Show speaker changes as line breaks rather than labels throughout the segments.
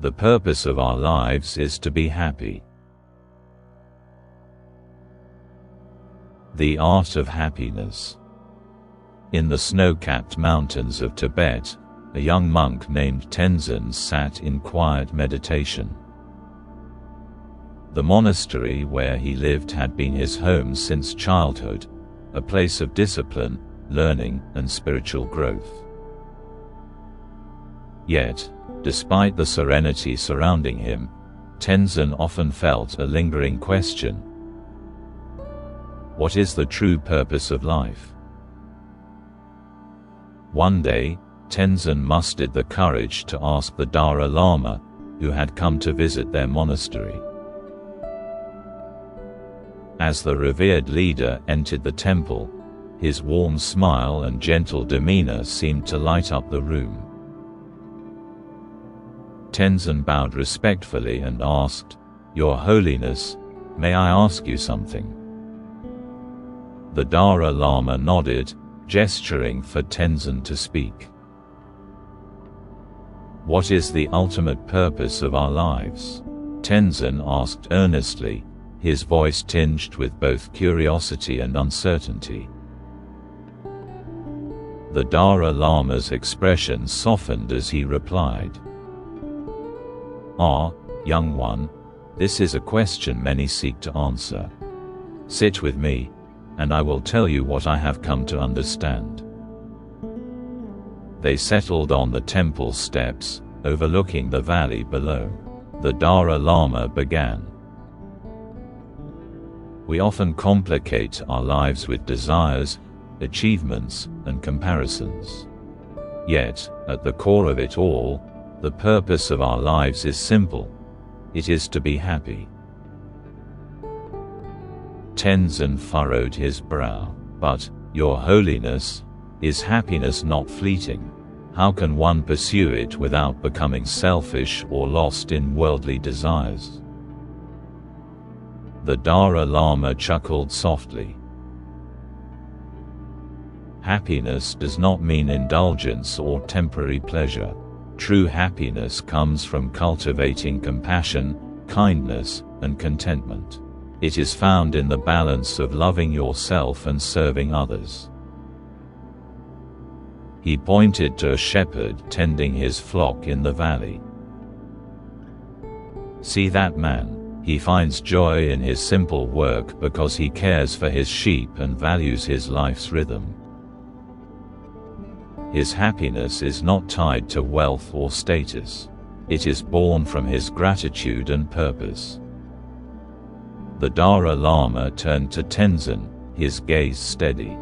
The purpose of our lives is to be happy. The art of happiness. In the snow-capped mountains of Tibet, a young monk named Tenzin sat in quiet meditation. The monastery where he lived had been his home since childhood, a place of discipline, learning, and spiritual growth. Yet, despite the serenity surrounding him, Tenzin often felt a lingering question. What is the true purpose of life? One day, Tenzin mustered the courage to ask the Dalai Lama, who had come to visit their monastery. As the revered leader entered the temple, his warm smile and gentle demeanor seemed to light up the room. Tenzin bowed respectfully and asked, "Your Holiness, may I ask you something?" The Dalai Lama nodded, gesturing for Tenzin to speak. "What is the ultimate purpose of our lives?" Tenzin asked earnestly, his voice tinged with both curiosity and uncertainty. The Dalai Lama's expression softened as he replied, "Ah, young one, this is a question many seek to answer. Sit with me, and I will tell you what I have come to understand." They settled on the temple steps, overlooking the valley below. The Dalai Lama began. We often complicate our lives with desires, achievements, and comparisons. Yet, at the core of it all, the purpose of our lives is simple. It is to be happy. Tenzin furrowed his brow. "But, Your Holiness, is happiness not fleeting? How can one pursue it without becoming selfish or lost in worldly desires?" The Dalai Lama chuckled softly. Happiness does not mean indulgence or temporary pleasure. True happiness comes from cultivating compassion, kindness, and contentment. It is found in the balance of loving yourself and serving others. He pointed to a shepherd tending his flock in the valley. "See that man? He finds joy in his simple work because he cares for his sheep and values his life's rhythm. His happiness is not tied to wealth or status. It is born from his gratitude and purpose." The Dalai Lama turned to Tenzin, his gaze steady.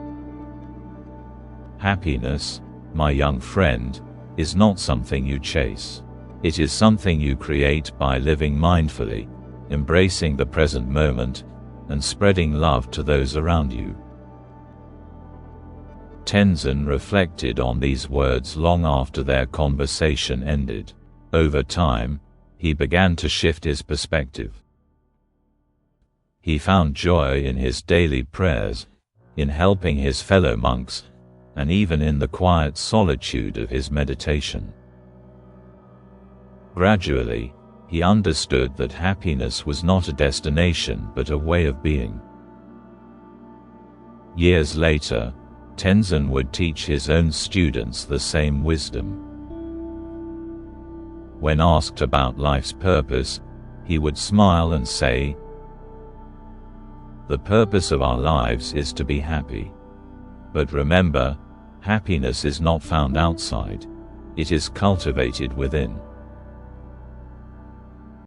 "Happiness, my young friend, is not something you chase. It is something you create by living mindfully, embracing the present moment, and spreading love to those around you." Tenzin reflected on these words long after their conversation ended. Over time, he began to shift his perspective. He found joy in his daily prayers, in helping his fellow monks, and even in the quiet solitude of his meditation. Gradually, he understood that happiness was not a destination but a way of being. Years later, Tenzin would teach his own students the same wisdom. When asked about life's purpose, he would smile and say, "The purpose of our lives is to be happy. But remember, happiness is not found outside. It is cultivated within."